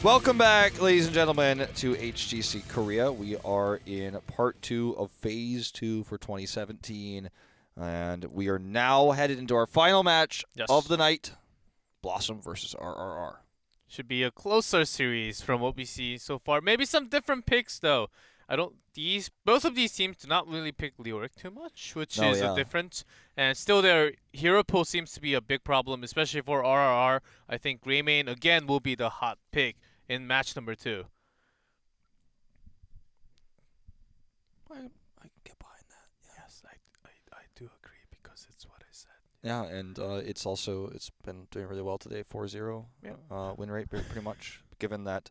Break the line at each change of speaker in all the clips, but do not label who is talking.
Welcome back, ladies and gentlemen, to HGC Korea. We are in part 2 of phase 2 for 2017, and we are now headed into our final match of the night, BlossoM versus RRR.
Should be a closer series from what we see so far. Maybe some different picks though. Both of these teams do not really pick Leoric too much, which is a difference. And still their hero pool seems to be a big problem, especially for RRR. I think Greymane again will be the hot pick in match number 2.
I can get behind that. Yeah.
Yes, I do agree because it's what I said.
Yeah, and it's been doing really well today, 4-0 win rate pretty much. Given that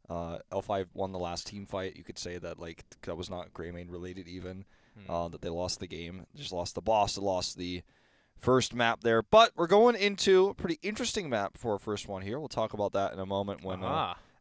L5 won the last team fight, you could say that like that was not Greymane related even, that they lost the game, just lost the boss, they lost the first map there. But we're going into a pretty interesting map for our first one here. We'll talk about that in a moment when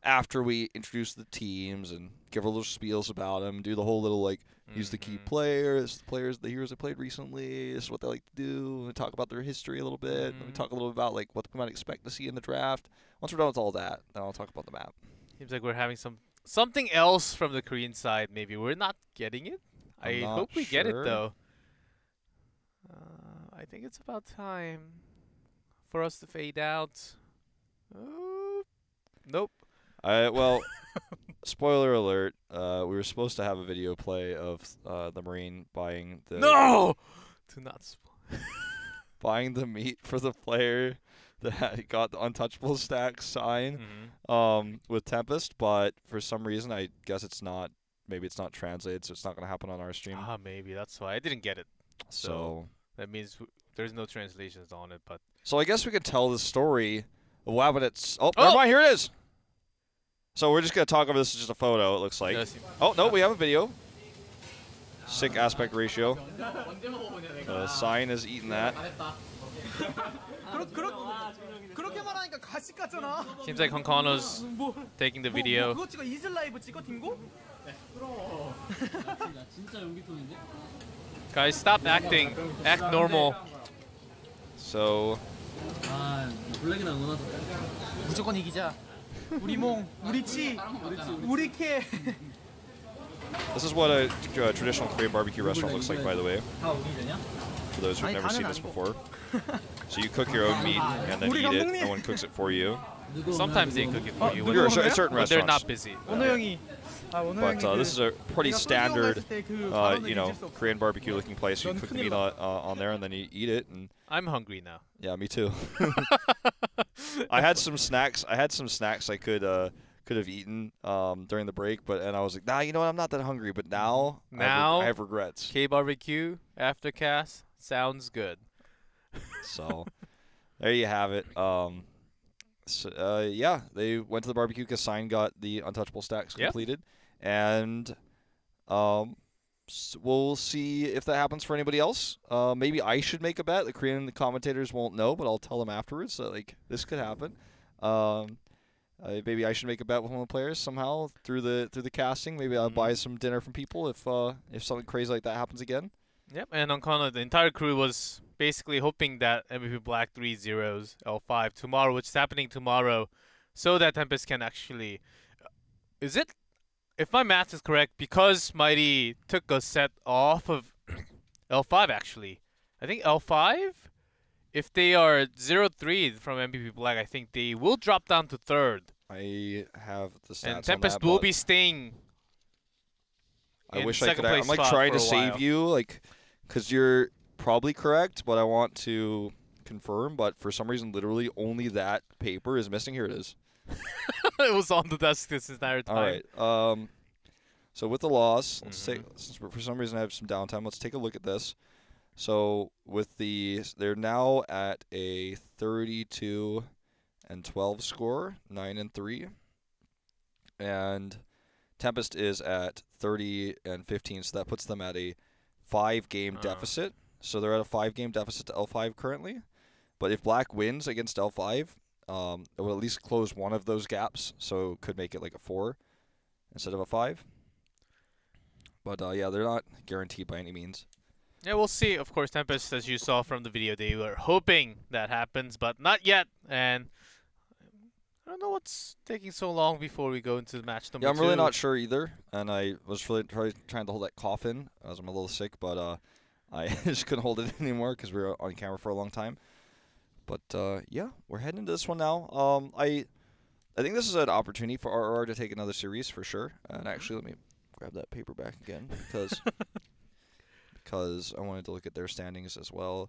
after we introduce the teams and give a little spiels about them, do the whole little like use the key players, the heroes they played recently, this is what they like to do, and talk about their history a little bit, and we talk a little about like what we might expect to see in the draft. Once we're done with all that, then I'll talk about the map.
Seems like we're having something else from the Korean side. Maybe we're not getting it. I hope we get it though. I think it's about time for us to fade out. Nope.
Well, spoiler alert. We were supposed to have a video play of the Marine buying the
do not spoil.
buying the meat for the player that got the untouchable stack sign with Tempest, but for some reason I guess it's not. Maybe it's not translated, so it's not going to happen on our stream.
Maybe that's why I didn't get it.
So
that means there's no translations on it. But
so I guess we could tell the story of what happened at. Never mind. Here it is. So we're just going to talk over this. Is just a photo. It looks like. Oh no, we have a video. Sick aspect ratio. The sign is eating that.
Seems like Honkano's taking the video. Guys, stop acting. Act normal.
So.
무조건 이기자. 우리 몽, 우리 치, 우리 캐.
This is what a traditional Korean barbecue restaurant looks like, by the way. For those who've never seen this before. So you cook your own meat and then eat it. No one cooks it for you.
Sometimes they cook it for you.
You're at certain restaurants.
They're not busy.
But this is a pretty standard, Korean barbecue-looking place. You cook the meat on there and then you eat it. And
I'm hungry now.
Yeah, me too. I had some snacks. I could have eaten during the break, and I was like, nah, you know what? I'm not that hungry. But now I have regrets.
K-barbecue after cast sounds good.
So there you have it. Yeah, they went to the barbecue because Sign got the untouchable stacks completed, and we'll see if that happens for anybody else. Maybe I should make a bet. The Korean commentators won't know, but I'll tell them afterwards. So like this could happen. Maybe I should make a bet with one of the players somehow through the casting. Maybe I'll buy some dinner from people if something crazy like that happens again.
Yep, and Honkano, the entire crew was basically hoping that MVP Black 3-0s L5 tomorrow, which is happening tomorrow, so that Tempest can actually... Is it... If my math is correct, because Mighty took a set off of L5 actually, I think L5, if they are 0-3 from MVP Black, I think they will drop down to 3rd.
I have the stats
and Tempest will be staying
I wish I could. I'm like trying to save you, like, because you're probably correct, but I want to confirm. But for some reason, literally only that paper is missing. Here it is.
It was on the desk this entire time.
All right. So with the loss, let's take. Since for some reason I have some downtime, let's take a look at this. So with they're now at a 32-12 score, 9-3, and Tempest is at 30-15, so that puts them at a 5-game deficit. So they're at a 5-game deficit to L5 currently. But if Black wins against L5, it will at least close one of those gaps, so it could make it like a 4 instead of a 5. But yeah, they're not guaranteed by any means.
Yeah, we'll see. Of course, Tempest, as you saw from the video, they were hoping that happens, but not yet. And I don't know what's taking so long before we go into match number 2.
Yeah, I'm really not sure either, and I was really trying to hold that cough in as I'm a little sick, but I just couldn't hold it anymore because we were on camera for a long time. But yeah, we're heading into this one now. I think this is an opportunity for RRR to take another series for sure. And actually, let me grab that paper back again because I wanted to look at their standings as well.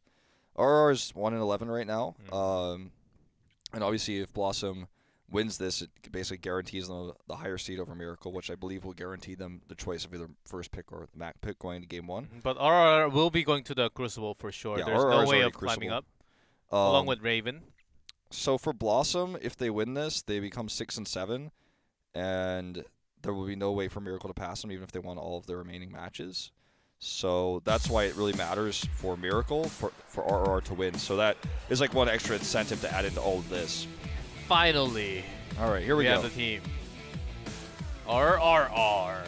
RRR is 1-11 right now, and obviously if BlossoM wins this, it basically guarantees them the higher seed over Miracle, which I believe will guarantee them the choice of either first pick or the MAC pick going to Game 1.
But RRR will be going to the Crucible for sure.
Yeah,
There's
RRR
no
is
way
already
of climbing
Crucible.
up, along with Raven.
So for BlossoM, if they win this, they become 6-7, and there will be no way for Miracle to pass them, even if they won all of their remaining matches. So that's why it really matters for Miracle for RRR to win. So that is like one extra incentive to add into all of this.
Finally.
All right, here we go.
have the team. RRR.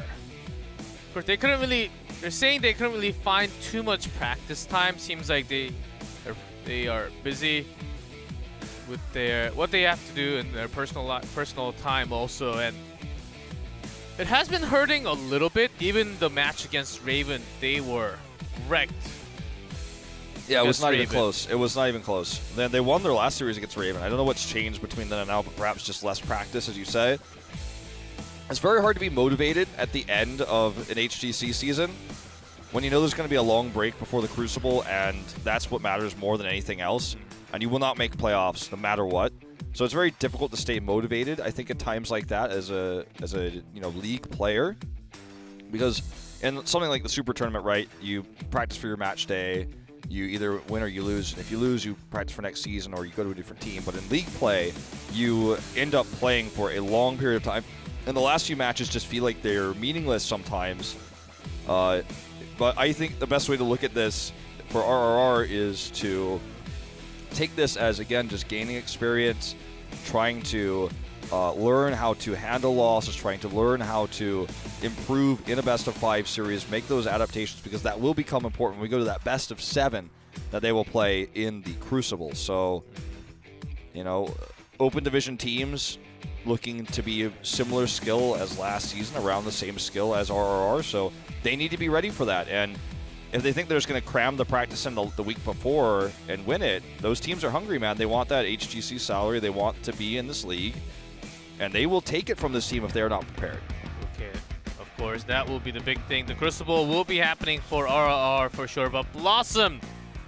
Of course, they're saying they couldn't really find too much practice time. Seems like they are busy with what they have to do in their personal time also, and it has been hurting a little bit. Even the match against Raven, they were wrecked.
Yeah, it was not even
Raven.
close. It was not even close. Then they won their last series against Raven. I don't know what's changed between then and now, but perhaps just less practice, as you say. It's very hard to be motivated at the end of an HGC season when you know there's going to be a long break before the Crucible, and that's what matters more than anything else. And you will not make playoffs no matter what. So it's very difficult to stay motivated, I think, at times like that as a league player, because in something like the Super Tournament, right, you practice for your match day. You either win or you lose. And if you lose, you practice for next season or you go to a different team. But in league play, you end up playing for a long period of time. And the last few matches just feel like they're meaningless sometimes. But I think the best way to look at this for RRR is to take this as, again, just gaining experience, trying to learn how to handle losses, trying to learn how to improve in a best-of-5 series, make those adaptations, because that will become important when we go to that best-of-7 that they will play in the Crucible. So, open division teams looking to be a similar skill as last season, around the same skill as RRR, so they need to be ready for that. And if they think they're just going to cram the practice in the week before and win it, those teams are hungry, man. They want that HGC salary. They want to be in this league. And they will take it from this team if they are not prepared.
Okay, of course, that will be the big thing. The Crucible will be happening for RRR for sure. But BlossoM,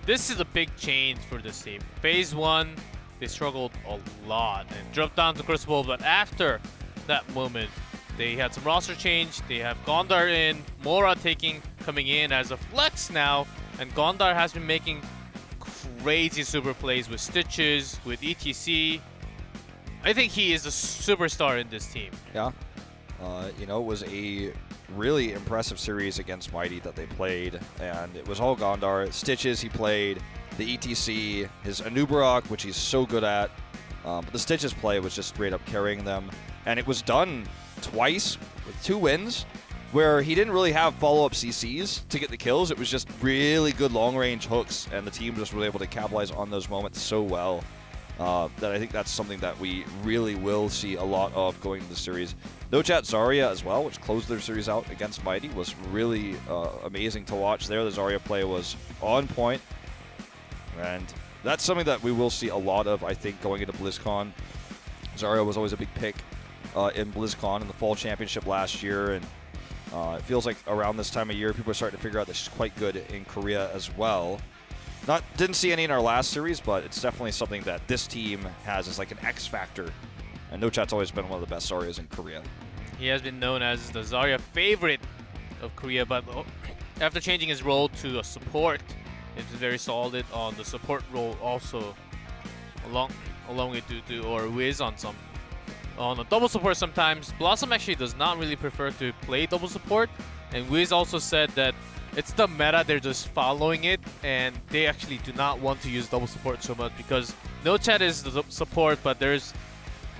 this is a big change for this team. Phase 1, they struggled a lot and dropped down to Crucible. But after that moment, they had some roster change. They have Gondar in, Mora coming in as a flex now. And Gondar has been making crazy super plays with Stitches, with ETC. I think he is a superstar in this team.
Yeah. It was a really impressive series against Mighty that they played, and it was all Gondar. Stitches he played, the ETC, his Anubarak, which he's so good at, but the Stitches play was just straight up carrying them, and it was done twice with 2 wins, where he didn't really have follow-up CCs to get the kills. It was just really good long-range hooks, and the team just was able to capitalize on those moments so well. That I think that's something that we really will see a lot of going into the series. No Chat Zarya as well, which closed their series out against Mighty, was really amazing to watch there. The Zarya play was on point, and that's something that we will see a lot of, I think, going into BlizzCon. Zarya was always a big pick in BlizzCon in the Fall Championship last year, and it feels like around this time of year, people are starting to figure out that she's quite good in Korea as well. Didn't see any in our last series, but it's definitely something that this team has as like an X factor. And No Chat's always been one of the best Zaryas in Korea.
He has been known as the Zarya favorite of Korea, but after changing his role to a support, he's been very solid on the support role also, along with Dudu or Wiz on a double support sometimes. BlossoM actually does not really prefer to play double support, and Wiz also said that it's the meta, they're just following it, and they actually do not want to use double support so much because No Chat is the support, but there's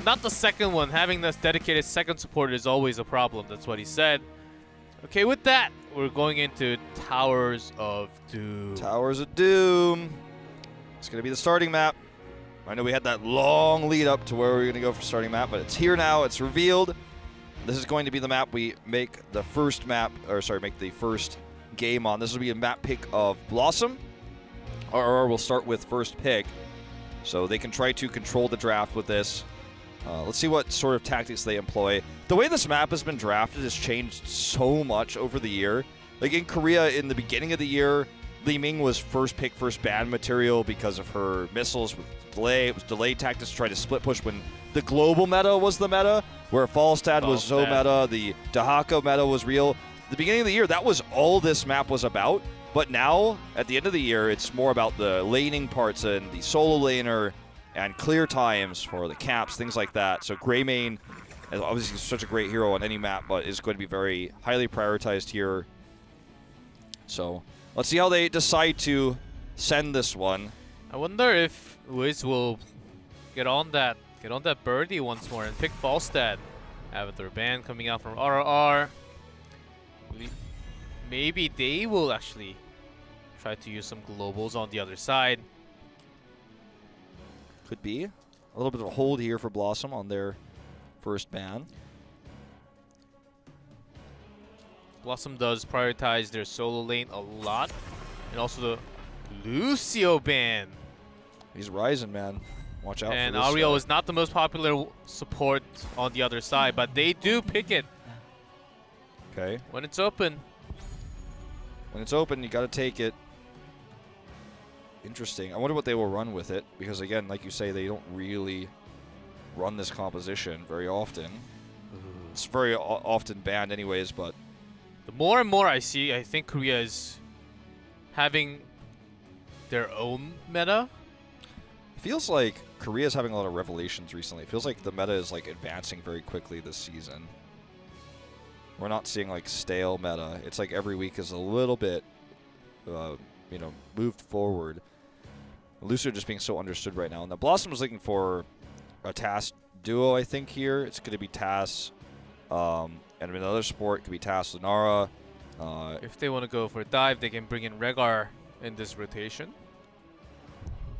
not the second one. Having this dedicated second support is always a problem. That's what he said. Okay, with that, we're going into Towers of Doom.
Towers of Doom. It's going to be the starting map. I know we had that long lead up to where we were going to go for starting map, but it's here now. It's revealed. This is going to be the map we make the first make the first game on. This will be a map pick of BlossoM. RRR will start with first pick, so they can try to control the draft with this. Let's see what sort of tactics they employ. The way this map has been drafted has changed so much over the year. Like in Korea, in the beginning of the year, Li Ming was first pick, first ban material because of her missiles with delay. It was delay tactics to try to split push when the global meta was the meta, where Falstad was so meta, the Dahako meta was real. The beginning of the year, that was all this map was about. But now, at the end of the year, it's more about the laning parts and the solo laner and clear times for the caps, things like that. So Greymane is obviously such a great hero on any map, but is going to be very highly prioritized here. So let's see how they decide to send this one.
I wonder if Wiz will get on that birdie once more and pick Falstad. Avatar ban coming out from RRR. Maybe they will actually try to use some globals on the other side.
Could be. A little bit of a hold here for BlossoM on their first ban.
BlossoM does prioritize their solo lane a lot. And also the Lucio ban.
He's rising, man. Watch out
and
for this. And
Ariel is not the most popular support on the other side, but they do pick it.
Okay.
When it's open.
When it's open, you got to take it. Interesting. I wonder what they will run with it, because again, like you say, they don't really run this composition very often. It's very often banned anyways, but
the more and more I see, I think Korea is having their own meta.
It feels like Korea's having a lot of revelations recently. It feels like the meta is like advancing very quickly this season. We're not seeing like stale meta. It's like every week is a little bit, you know, moved forward. Lucio just being so understood right now. Now BlossoM was looking for a TAS duo, I think here. It's going to be TAS, and another support could be TAS Lunara.
If they want to go for a dive, they can bring in Rrr in this rotation.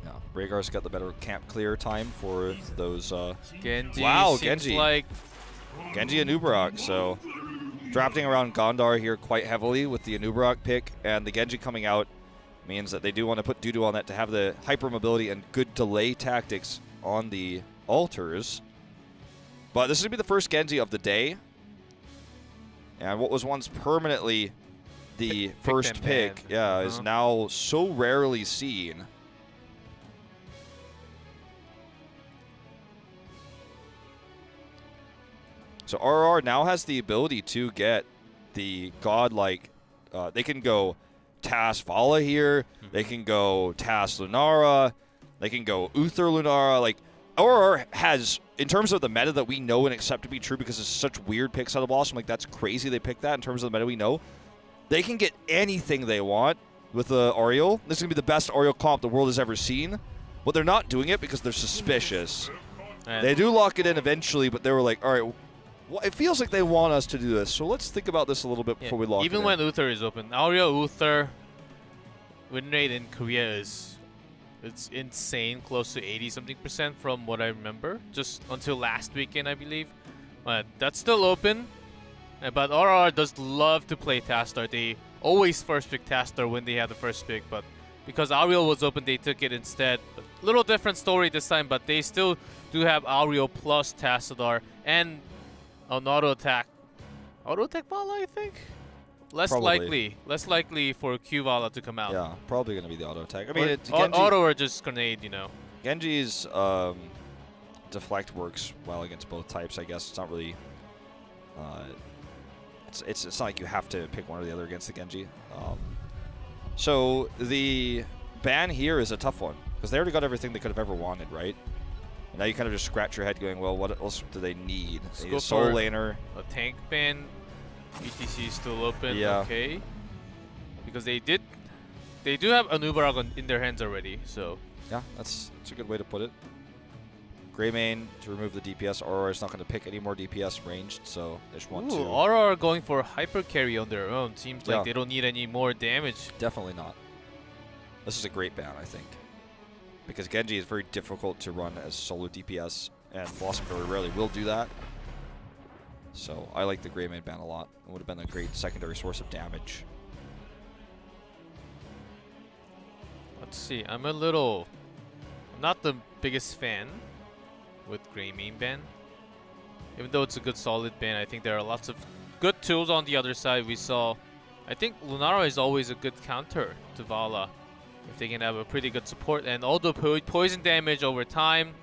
Yeah, Rhaegar's got the better camp clear time for those.
Genji.
Wow,
seems
Genji.
like
Genji Anubarak, so drafting around Gondar here quite heavily with the Anubarak pick, and the Genji coming out means that they do want to put Dudu on that to have the hypermobility and good delay tactics on the altars. But this is going to be the first Genji of the day. And what was once permanently the first pick, is now so rarely seen. So RR now has the ability to get the godlike. They can go TAS Vala here. They can go TAS Lunara. They can go Uther Lunara. Like RR has, in terms of the meta that we know and accept to be true, because it's such weird picks out of BlossoM. Like that's crazy they picked that in terms of the meta we know. They can get anything they want with the Ariel. This is gonna be the best Ariel comp the world has ever seen. But they're not doing it because they're suspicious. They do lock it in eventually, but they were like, all right. Well, it feels like they want us to do this, so let's think about this a little bit before we lock it in.
Even when Uther is open, Ariel Uther win rate in Korea it's insane, close to 80-something% from what I remember, just until last weekend, I believe. But that's still open. But RR does love to play Tastar. They always first pick Tastar when they have the first pick, but because Ariel was open, they took it instead. A little different story this time, but they still do have Ariel plus Tassadar and an auto attack Vala, I think. Less likely for Q Vala to come out.
Yeah, probably gonna be the auto attack. I mean, it's
auto or just grenade, you know.
Genji's deflect works well against both types. I guess it's not really. It's not like you have to pick one or the other against the Genji. So the ban here is a tough one because they already got everything they could have ever wanted, right? And now you kind of just scratch your head going, well, what else do they need? They need a soul laner.
A tank ban. ETC is still open.
Yeah.
Okay. Because they do have Anubarak in their hands already, so.
Yeah, that's a good way to put it. Greymane to remove the DPS. RR is not going to pick any more DPS ranged, so they just want to.
RR going for hyper carry on their own. Seems like they don't need any more damage.
Definitely not. This is a great ban, I think. because Genji is very difficult to run as solo DPS, and BlossoM very rarely will do that. So I like the Greymane ban a lot. It would have been a great secondary source of damage.
Let's see. I'm not the biggest fan with Greymane ban. Even though it's a good solid ban, I think there are lots of good tools on the other side. We saw, I think Lunara is always a good counter to Vala if they can have a pretty good support, and all the poison damage over time.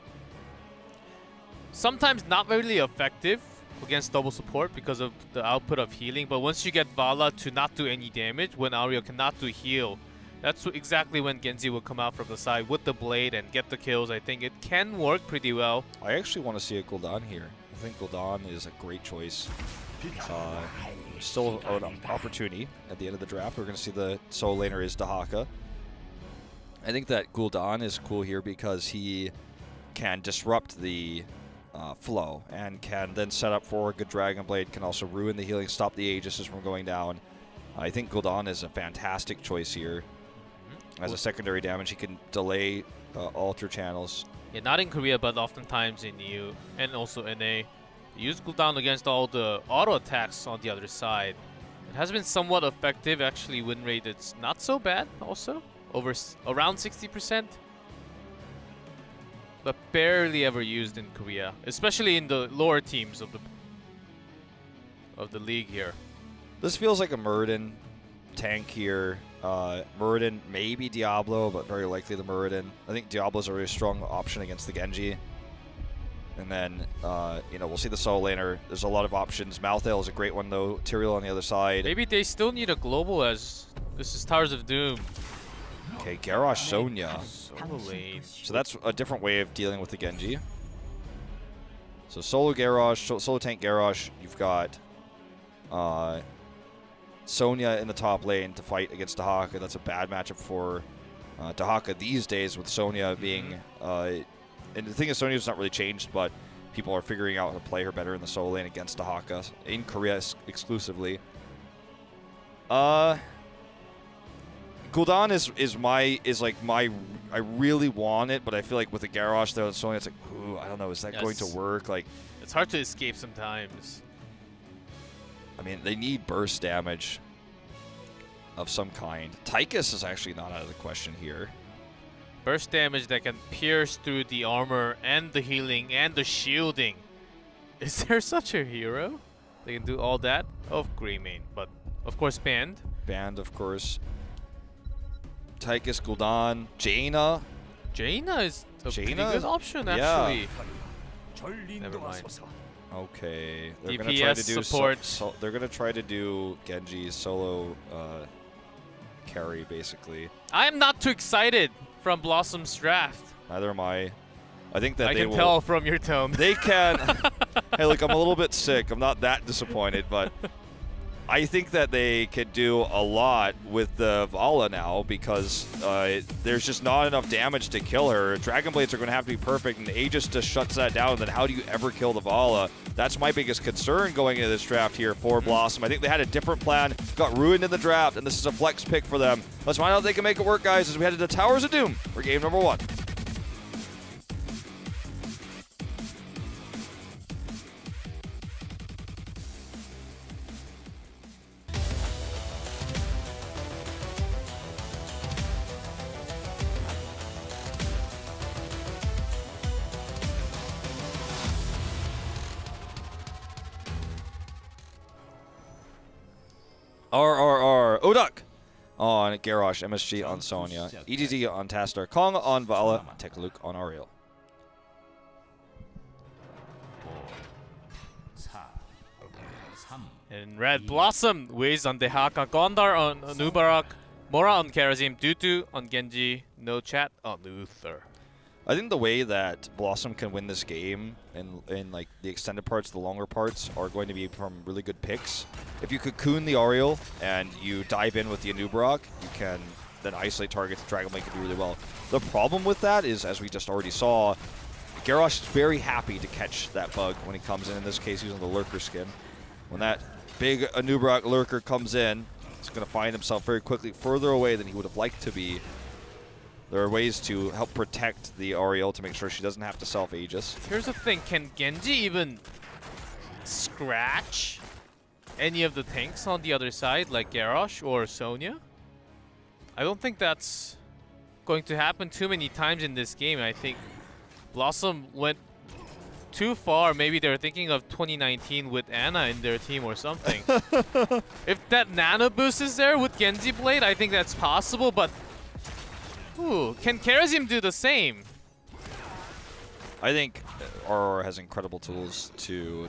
Sometimes not really effective against double support because of the output of healing, but once you get Vala to not do any damage when Ario cannot do heal, that's exactly when Genji will come out from the side with the blade and get the kills. I think it can work pretty well.
I actually want to see a Gul'dan here. I think Gul'dan is a great choice. Still an opportunity at the end of the draft. We're going to see the solo laner is Dahaka. I think that Gul'dan is cool here because he can disrupt the flow and can then set up for a good Dragon Blade, can also ruin the healing, stop the Aegises from going down. I think Gul'dan is a fantastic choice here. As a secondary damage, he can delay alter channels.
Yeah, not in Korea, but oftentimes in EU and also NA. Use Gul'dan against all the auto attacks on the other side. It has been somewhat effective. Actually, win rate it's not so bad also. Around 60%. But barely ever used in Korea. Especially in the lower teams of the league here.
This feels like a Muradin tank here. Muradin, maybe Diablo, but very likely the Muradin. I think Diablo's a really strong option against the Genji. And then, you know, we'll see the solo laner. There's a lot of options. Malthael is a great one, though. Tyrael on the other side.
Maybe they still need a global as this is Towers of Doom.
Okay, Garrosh Sonya.
Solo lane.
So that's a different way of dealing with the Genji. So solo Garrosh, solo tank Garrosh. You've got Sonya in the top lane to fight against Dahaka. That's a bad matchup for Dahaka these days, with Sonya being... and the thing is, Sonya's not really changed, but people are figuring out how to play her better in the solo lane against Dahaka, in Korea exclusively. Gul'dan is like my... I really want it, but I feel like with the Garrosh there, Sonya, it's like, ooh, I don't know, is that going to work? Like,
it's hard to escape sometimes.
I mean, they need burst damage of some kind. Tychus is actually not out of the question here.
Burst damage that can pierce through the armor and the healing and the shielding. Is there such a hero? They can do all that? Oh, Greymane, but of course banned.
Banned, of course. Tychus, Gul'dan, Jaina.
Jaina is a pretty good option, actually. Never mind.
Okay, they're
DPS
gonna try to do
support.
they're gonna try to do Genji's solo carry, basically.
I am not too excited from BlossoM's draft.
Neither am I. I think that
I
they
can
will.
tell from your tone.
They can. Hey, look, I'm a little bit sick. I'm not that disappointed, but I think that they could do a lot with the Vala now because there's just not enough damage to kill her. Dragon Blades are going to have to be perfect, and Aegis just shuts that down. And then how do you ever kill the Vala? That's my biggest concern going into this draft here for BlossoM. I think they had a different plan, got ruined in the draft, and this is a flex pick for them. Let's find out if they can make it work, guys, as we head to Towers of Doom for game number 1. RRR Odak on Garrosh, MSG on Sonya, EGZ on Tastar, Kong on Vala, Tekaluk on Ariel.
In red, BlossoM weighs on Dehaka, Gondar on Nubarak, Mora on Karazim, Dutu on Genji, no chat on Luther.
I think the way that BlossoM can win this game in like the extended parts, the longer parts, are going to be from really good picks. If you cocoon the Ariel and you dive in with the Anubarak, you can then isolate targets. Dragon Blade can do really well. The problem with that is, as we just already saw, Garrosh is very happy to catch that bug when he comes in. In this case, using the Lurker skin. When that big Anubarak Lurker comes in, he's going to find himself very quickly further away than he would have liked to be. There are ways to help protect the Ariel to make sure she doesn't have to self-Aegis.
Here's the thing, can Genji even scratch any of the tanks on the other side, like Garrosh or Sonya? I don't think that's going to happen too many times in this game. I think BlossoM went too far. Maybe they're thinking of 2019 with Ana in their team or something. If that nano boost is there with Genji Blade, I think that's possible, but ooh, can Karazim do the same?
I think Rrr has incredible tools to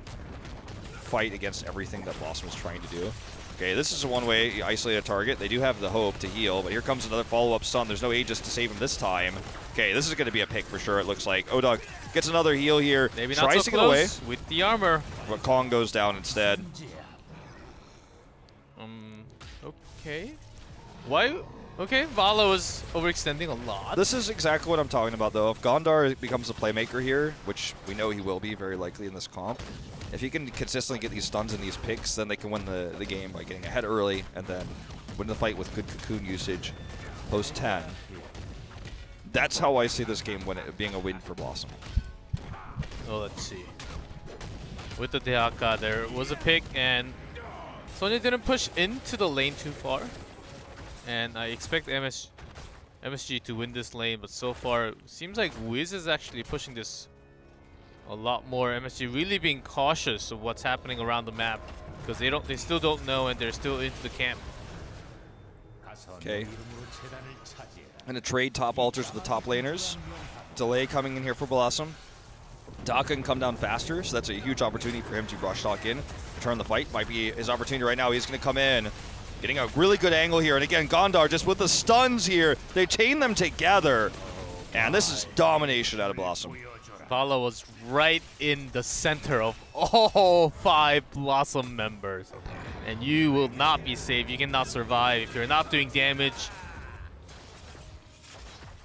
fight against everything that BlossoM is trying to do. Okay, this is one way you isolate a target. They do have the hope to heal, but here comes another follow-up stun. There's no Aegis to save him this time. Okay, this is going to be a pick for sure, it looks like. Odog gets another heal here.
Maybe
tries
not so
to get away
with the armor.
But Kong goes down instead.
Okay. Why? Okay, Vala was overextending a lot.
This is exactly what I'm talking about, though. If Gondar becomes a playmaker here, which we know he will be very likely in this comp, if he can consistently get these stuns and these picks, then they can win the game by getting ahead early and then win the fight with good cocoon usage post 10. That's how I see this game being a win for BlossoM.
Oh, let's see. With the Dehaka, there was a pick, and Sonya didn't push into the lane too far. And I expect MSG to win this lane, but so far it seems like Wiz is actually pushing this a lot more. MSG really being cautious of what's happening around the map because they still don't know, and they're still into the camp.
Okay. And a trade top altars with the top laners. Delay coming in here for BlossoM. Daka can come down faster, so that's a huge opportunity for him to brush talk in, turn the fight. Might be his opportunity right now. He's going to come in, getting a really good angle here. And again, Gondar just with the stuns here. They chain them together. And this is domination out of BlossoM.
Vala was right in the center of all 5 BlossoM members. And you will not be safe. You cannot survive if you're not doing damage.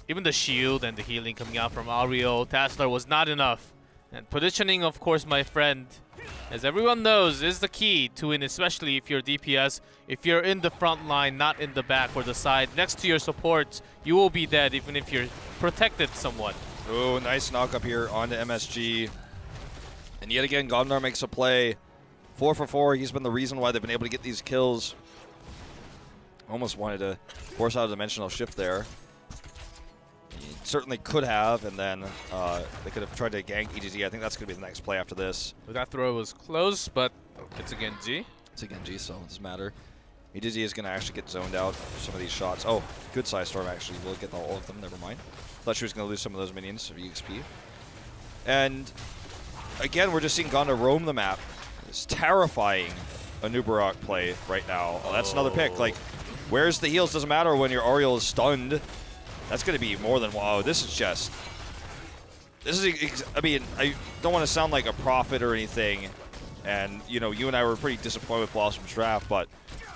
Even the shield and the healing coming out from Ariel, Taslar was not enough. And positioning, of course, my friend, as everyone knows, is the key to win, especially if you're DPS. If you're in the front line, not in the back or the side, next to your support, you will be dead even if you're protected somewhat.
Oh, nice knock up here onto MSG. And yet again, Gondar makes a play. 4 for 4. He's been the reason why they've been able to get these kills. Almost wanted to force out a dimensional shift there. He certainly could have, and then they could have tried to gank HGC. I think that's going to be the next play after this.
That throw was close, but it's a Genji.
It's a Genji, so it doesn't matter. HGC is going to actually get zoned out for some of these shots. Oh, good size storm actually. We'll get all of them, never mind. Thought she was going to lose some of those minions of EXP. And again, we're just seeing Gondar roam the map. It's terrifying Anubarak play right now. Oh, that's another pick. Like, where's the heals? Doesn't matter when your Ariel is stunned. That's going to be more than, wow, this is just... This is, I mean, I don't want to sound like a prophet or anything. And, you know, you and I were pretty disappointed with BlossoM's draft, but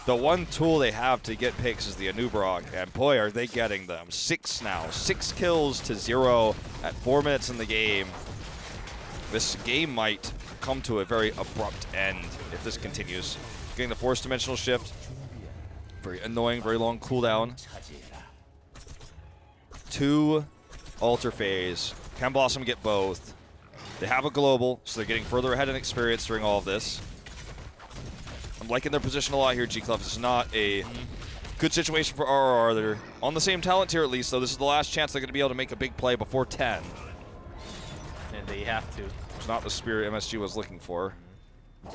the one tool they have to get picks is the Anubarak, and boy, are they getting them. 6 now. 6 kills to 0 at 4 minutes in the game. This game might come to a very abrupt end if this continues. Getting the forced dimensional shift. Very annoying, very long cooldown. 2 altar phase. Can BlossoM get both? They have a global, so they're getting further ahead in experience during all of this. I'm liking their position a lot here, G-Club. This is not a good situation for RRR. They're on the same talent tier at least, so this is the last chance they're going to be able to make a big play before 10.
And they have to.
It's not the spirit MSG was looking for.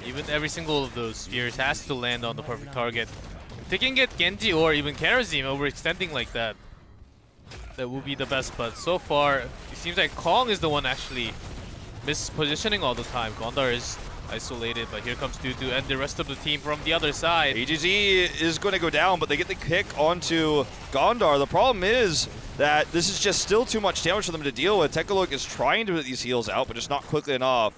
Even every single of those spheres has to land on the perfect target. If they can get Genji or even Karazim overextending like that, that would be the best. But so far, it seems like Kong is the one actually mispositioning all the time. Gondar is isolated, but here comes Dudu and the rest of the team from the other side.
HGC is going to go down, but they get the kick onto Gondar. The problem is that this is just still too much damage for them to deal with. Tekaluk is trying to put these heals out, but just not quickly enough.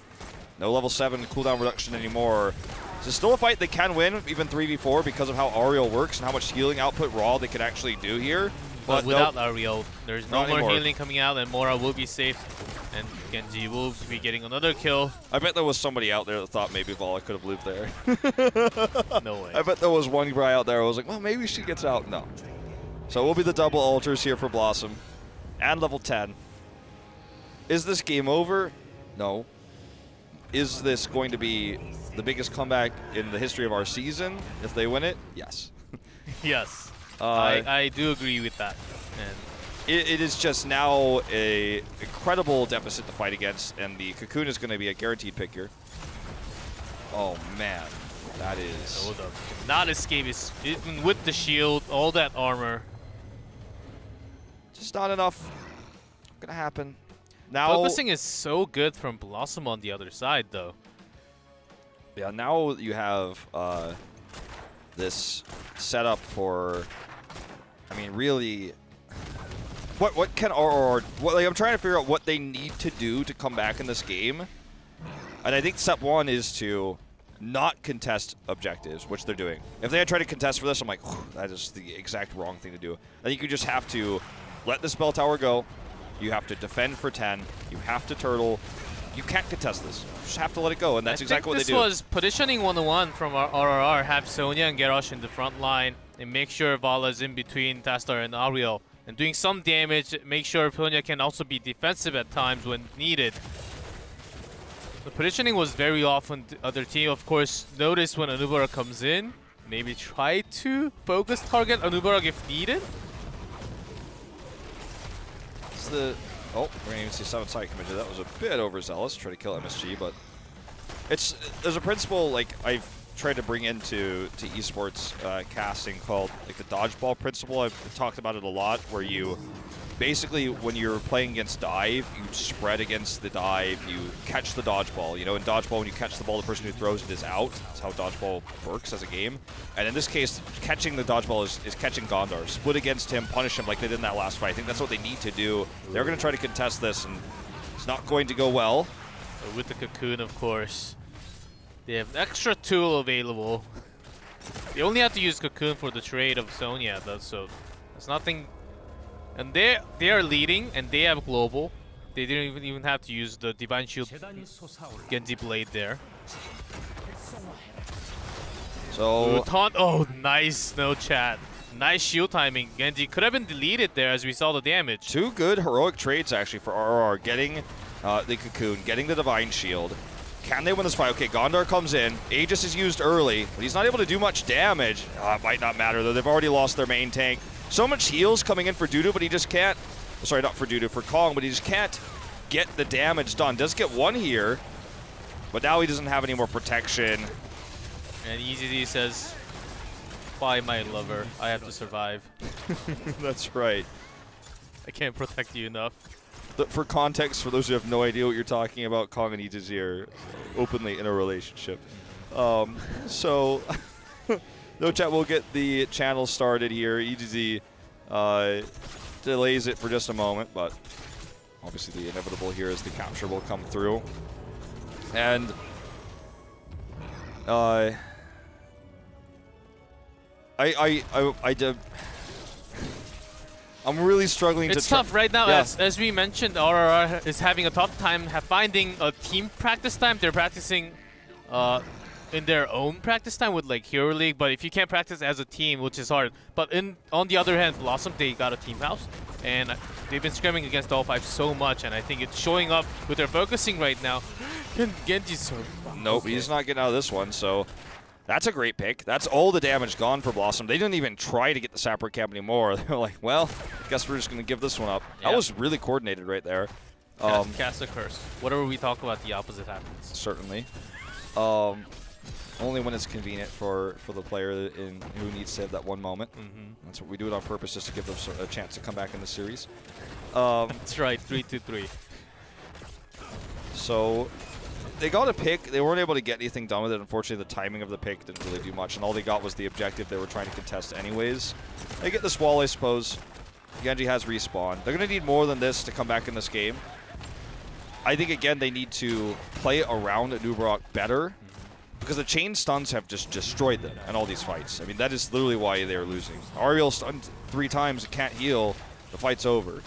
No level 7 cooldown reduction anymore. This is still a fight they can win, even 3v4, because of how Ariel works and how much healing output raw they can actually do here.
But without Ariel, there's no more
anymore.
healing coming out, and Mora will be safe. And Genji will be getting another kill.
I bet there was somebody out there that thought maybe Vala could have lived there.
No way.
I bet there was one guy out there who was like, well, maybe she gets out. No. So it will be the double altars here for BlossoM. and level 10. Is this game over? No. Is this going to be the biggest comeback in the history of our season if they win it? Yes.
Yes. I do agree with that. And
it is just now a incredible deficit to fight against, and the Cocoon is going to be a guaranteed pick here. Oh, man. That is...
Hold up. Not escape. Is even with the shield, all that armor.
Just not enough. Gonna happen. Now,
Focusing is so good from BlossoM on the other side, though.
yeah, now you have this setup for, I mean, really, what can RRR, like, I'm trying to figure out what they need to do to come back in this game. And I think step one is to not contest objectives, which they're doing. If they had tried to contest for this, I'm like, that is the exact wrong thing to do. I think you just have to let this bell tower go. You have to defend for 10. You have to turtle. You can't contest this. You just have to let it go, and that's exactly what they do.
This was positioning 1-1 from RRR. Have Sonya and Garrosh in the front line, and make sure Vala's in between Tastar and Ariel, and doing some damage. Make sure Sonya can also be defensive at times when needed. The positioning was very off on the other team. Of course, notice when Anubara comes in, maybe try to focus target Anubara if needed.
Oh, we're gonna even see 7-side come into that. Was a bit overzealous, try to kill MSG, but there's a principle like I've tried to bring into esports casting called like the dodgeball principle. I've talked about it a lot, where you basically, when you're playing against dive, you spread against the dive, you catch the dodgeball. You know, in dodgeball, when you catch the ball, the person who throws it is out. That's how dodgeball works as a game. And in this case, catching the dodgeball is catching Gondar. Split against him, punish him like they did in that last fight. I think that's what they need to do. They're going to try to contest this, and it's not going to go well.
With the Cocoon, of course. They have an extra tool available. They only have to use Cocoon for the trade of Sonya, though, so there's nothing. And they are leading, and they have global. They didn't even have to use the Divine Shield Genji Blade there.
So
taunt. Oh, nice, no chat. Nice shield timing. Genji could have been deleted there as we saw the damage.
Two good heroic trades actually for RRR. Getting the Cocoon, getting the Divine Shield. Can they win this fight? Okay, Gondar comes in. Aegis is used early, but he's not able to do much damage. It might not matter though. They've already lost their main tank. So much heals coming in for Dudu, but he just can't. Sorry, not for Dudu, for Kong, but he just can't get the damage done. Does get one here, but now he doesn't have any more protection.
And EZZ says, "Bye, my lover. I have to survive."
That's right.
I can't protect you enough.
For context, for those who have no idea what you're talking about, Kong and EZZ are openly in a relationship. So, no chat, we'll get the channel started here. EZZ delays it for just a moment, but obviously the inevitable here is the capture will come through. And I'm really struggling
It's tough right now, as we mentioned, RRR is having a tough time finding a team practice time. They're practicing in their own practice time with like Hero League, but if you can't practice as a team, which is hard. But on the other hand, BlossoM, they got a team house, and they've been scrimming against all 5 so much, and I think it's showing up with their focusing right now. Genji's so...
Nope, he's not getting out of this one, so that's a great pick. That's all the damage gone for BlossoM. They didn't even try to get the Sapper Camp anymore. They're like, well, I guess we're just going to give this one up. Yeah. That was really coordinated right there.
Cast a curse. Whatever we talk about, the opposite happens.
Certainly. Only when it's convenient for the player who needs to have that one moment. That's what we do it on purpose, just to give them a chance to come back in the series.
That's right, 3-2-3.
So they got a pick. They weren't able to get anything done with it. Unfortunately, the timing of the pick didn't really do much, and all they got was the objective they were trying to contest anyways. They get this wall, I suppose. Genji has respawn. They're going to need more than this to come back in this game. I think, again, they need to play around Nubarok better, because the chain stuns have just destroyed them in all these fights. I mean, that is literally why they're losing. Ariel stunned 3 times, can't heal, the fight's over.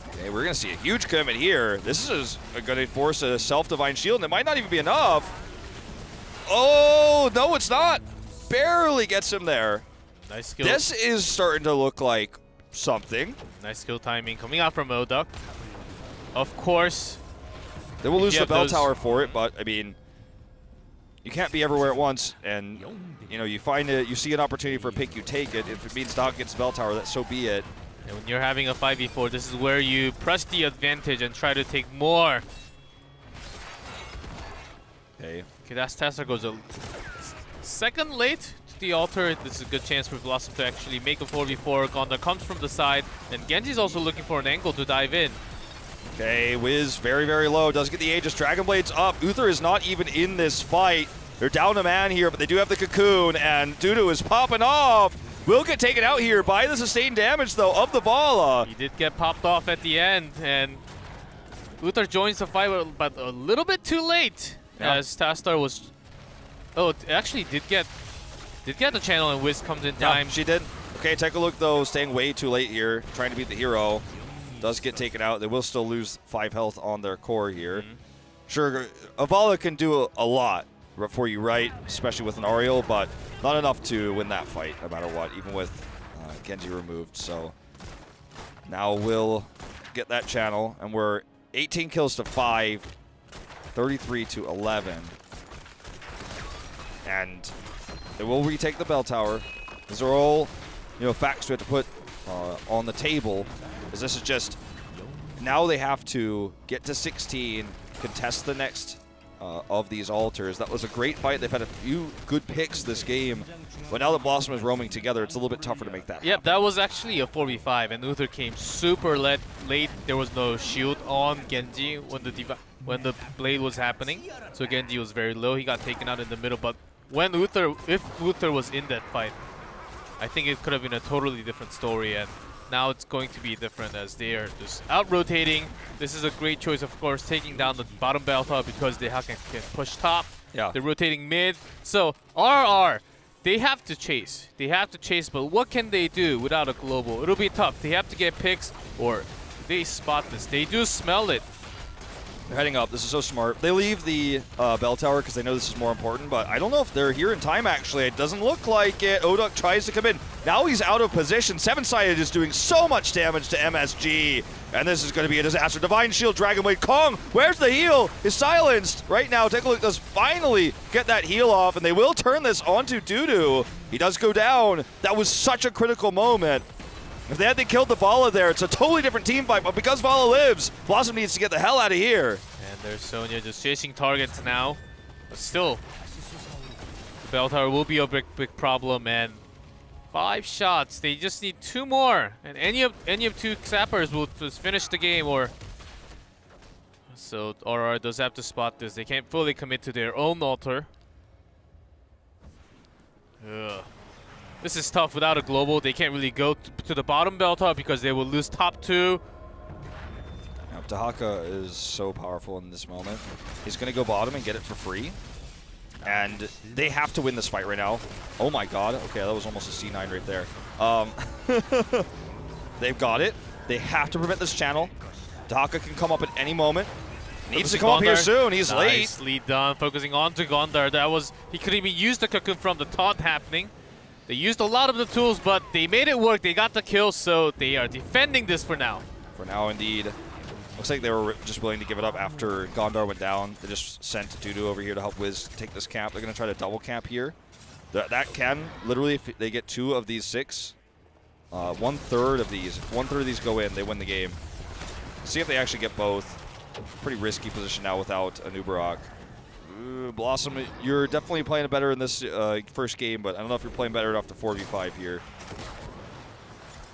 Okay, we're going to see a huge commitment here. This is going to force a self-divine shield, and it might not even be enough. Oh, no, it's not. Barely gets him there.
Nice skill.
This is starting to look like something.
Nice skill timing coming out from Odok. Of course.
They will lose the bell
those...
tower for it, but I mean, you can't be everywhere at once. And you know, you find it, you see an opportunity for a pick, you take it. If it means Dog gets the bell tower, that so be it.
And when you're having a 5v4, this is where you press the advantage and try to take more.
Okay,
that Tessa goes a second late to the altar. This is a good chance for BlossoM to actually make a 4v4. Gondar comes from the side, and Genji's also looking for an angle to dive in.
Okay, Wiz very, very low. Does get the Aegis. Dragon Blade's up. Uther is not even in this fight. They're down a man here, but they do have the Cocoon, and Dudu is popping off. Will get taken out here by the sustained damage, though, of the Vala.
He did get popped off at the end, and Uther joins the fight, but a little bit too late. As Tastar was... Oh, it actually did get the channel, and Wiz comes in time.
Yeah, she did. Okay, take a look, though. Staying way too late here. Trying to beat the hero. Does get taken out. They will still lose 5 health on their core here. Sure, Avala can do a lot for you, right? Especially with an Ariel, but not enough to win that fight, no matter what, even with Genji removed. So now we'll get that channel, and we're 18 kills to 5, 33 to 11. And they will retake the bell tower. These are all, you know, facts we have to put on the table. Because this is just, now they have to get to 16, contest the next of these altars. That was a great fight. They've had a few good picks this game. But now that BlossoM is roaming together, it's a little bit tougher to make that happen.
That was actually a 4v5, and Uther came super late. There was no shield on Genji when the blade was happening. So Genji was very low. He got taken out in the middle. But if Uther was in that fight, I think it could have been a totally different story. And now it's going to be different as they are just out-rotating. This is a great choice, of course, taking down the bottom bell tower because they can push top.
Yeah.
They're rotating mid. So RR, they have to chase. They have to chase, but what can they do without a global? It'll be tough. They have to get picks, or they spot this. They do smell it.
They're heading up. This is so smart. They leave the bell tower because they know this is more important, but I don't know if they're here in time, actually. It doesn't look like it. Odok tries to come in. Now he's out of position. Seven-sided is doing so much damage to MSG, and this is going to be a disaster. Divine Shield, Dragon Blade, Kong, where's the heal? Is silenced right now. Take a look. Does finally get that heal off, and they will turn this onto Dudu. He does go down. That was such a critical moment. If they hadn't killed the Vala there, it's a totally different team fight, but because Vala lives, BlossoM needs to get the hell out of here.
And there's Sonya just chasing targets now. But still, the bell tower will be a big problem, and 5 shots. They just need 2 more, and any of 2 sappers will just finish the game, or... So RR does have to spot this. They can't fully commit to their own altar. Ugh. This is tough without a global. They can't really go to the bottom bell tower because they will lose top 2.
Dahaka is so powerful in this moment. He's going to go bottom and get it for free. And they have to win this fight right now. Oh my god. Okay, that was almost a C9 right there. They've got it. They have to prevent this channel. Dahaka can come up at any moment. Needs to come up here soon. He's late.
Nicely done. Focusing on to Gondar. That was... He couldn't even use the cocoon from the taunt happening. They used a lot of the tools, but they made it work. They got the kill, so they are defending this for now.
For now, indeed. Looks like they were just willing to give it up after Gondar went down. They just sent Dudu over here to help Wiz take this camp. They're going to try to double camp here. That can, literally, if they get 2 of these 6, 1/3 of these, if 1/3 of these go in, they win the game. See if they actually get both. Pretty risky position now without a Nubarak. BlossoM, you're definitely playing better in this first game, but I don't know if you're playing better enough to 4v5 here.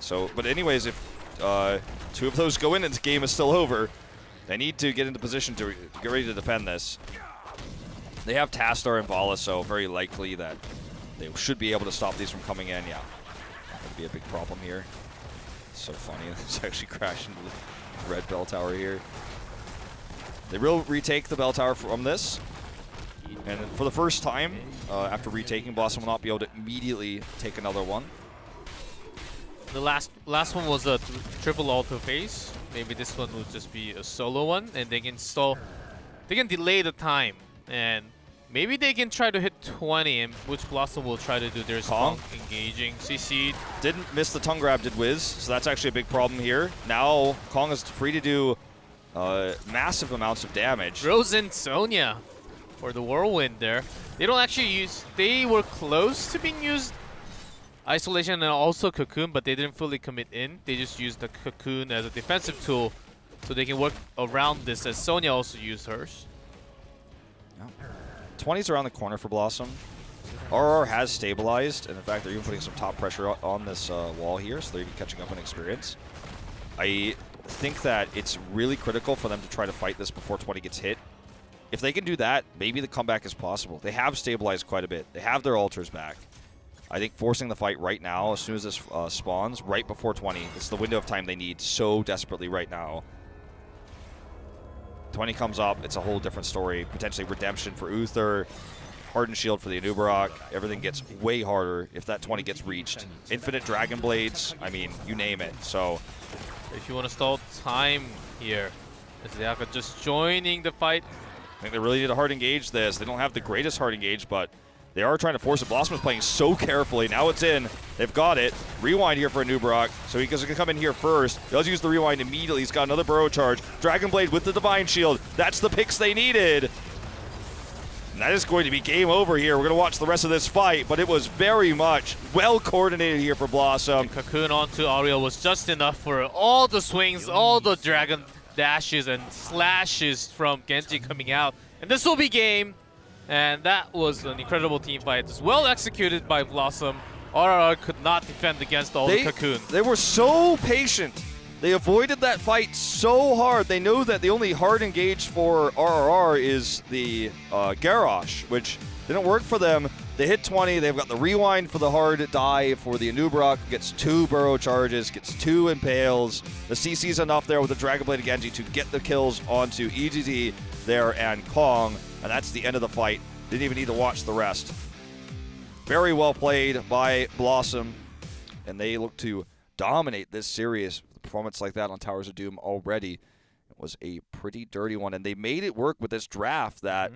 So, but anyways, if 2 of those go in and the game is still over, they need to get into position to get ready to defend this. They have Tastar and Vala, so very likely that they should be able to stop these from coming in. Yeah, that would be a big problem here. So funny, it's actually crashed into the red bell tower here. They will retake the bell tower from this. And for the first time, after retaking, BlossoM will not be able to immediately take another one.
The last one was a triple alto phase. Maybe this one will just be a solo one, and they can delay the time. And Maybe they can try to hit 20, and which BlossoM will try to do their strong engaging. CC
didn't miss the tongue grab, did Wiz, so that's actually a big problem here. Now Kong is free to do massive amounts of damage.
Rose and Sonya for the whirlwind there. They don't actually use. They were close to being used isolation and also cocoon, but they didn't fully commit in. They just used the cocoon as a defensive tool, so they can work around this. As Sonya also used hers.
20's around the corner for BlossoM. RR has stabilized, and in fact, they're even putting some top pressure on this wall here, so they're even catching up in experience. I think that it's really critical for them to try to fight this before 20 gets hit. If they can do that, maybe the comeback is possible. They have stabilized quite a bit. They have their altars back. I think forcing the fight right now, as soon as this spawns, right before 20, it's the window of time they need so desperately right now. 20 comes up, it's a whole different story. Potentially redemption for Uther, hardened shield for the Anubarak. Everything gets way harder if that 20 gets reached. Infinite Dragon Blades, I mean, you name it. So,
if you want to stall time here, is Dehaka just joining the fight?
I think they really need to hard engage this. They don't have the greatest hard engage, but they are trying to force it. BlossoM is playing so carefully. Now it's in. They've got it. Rewind here for Anubarak. So he can come in here first. He does use the rewind immediately. He's got another burrow charge. Dragon Blade with the Divine Shield. That's the picks they needed. And that is going to be game over here. We're going to watch the rest of this fight, but it was very much well coordinated here for BlossoM.
The cocoon onto Ariel was just enough for all the swings, all the dragon dashes and slashes from Genji coming out. And this will be game. And that was an incredible team fight. It's well executed by BlossoM. RRR could not defend against all the cocoon.
They were so patient. They avoided that fight so hard. They know that the only hard engage for RRR is the Garrosh, which didn't work for them. They hit 20. They've got the rewind for the hard die for the Anubarak. Gets 2 burrow charges, gets 2 impales. The CC's enough there with the Dragon Blade Genji to get the kills onto EGT there and Kong. And that's the end of the fight. Didn't even need to watch the rest. Very well played by BlossoM. And they look to dominate this series. A performance like that on Towers of Doom already was a pretty dirty one. And they made it work with this draft that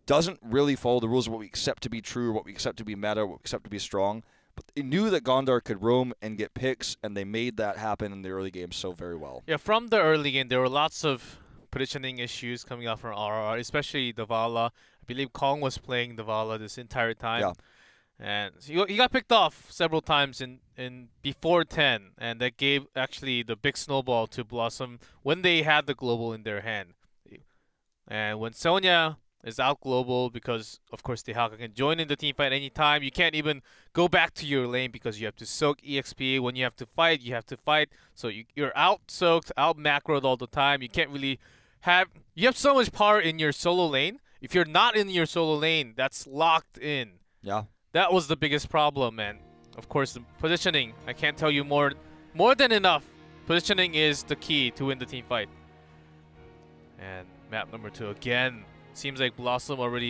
doesn't really follow the rules of what we accept to be true, what we accept to be meta, what we accept to be strong. But they knew that Gondar could roam and get picks, and they made that happen in the early game so very well.
Yeah, from the early game, there were lots of positioning issues coming out from RRR, especially Davala. I believe Kong was playing Davala this entire time.
Yeah.
And so he got picked off several times in before 10, and that gave actually the big snowball to BlossoM when they had the global in their hand. And when Sonya is out global, because of course Dehaka can join in the team fight anytime, you can't even go back to your lane because you have to soak EXP. When you have to fight, you have to fight. So you're out soaked, out macroed all the time. You can't really you have so much power in your solo lane. If you're not in your solo lane, that's locked in.
Yeah.
That was the biggest problem, and of course the positioning. I can't tell you more than enough. Positioning is the key to win the team fight. And map number 2 again. Seems like BlossoM already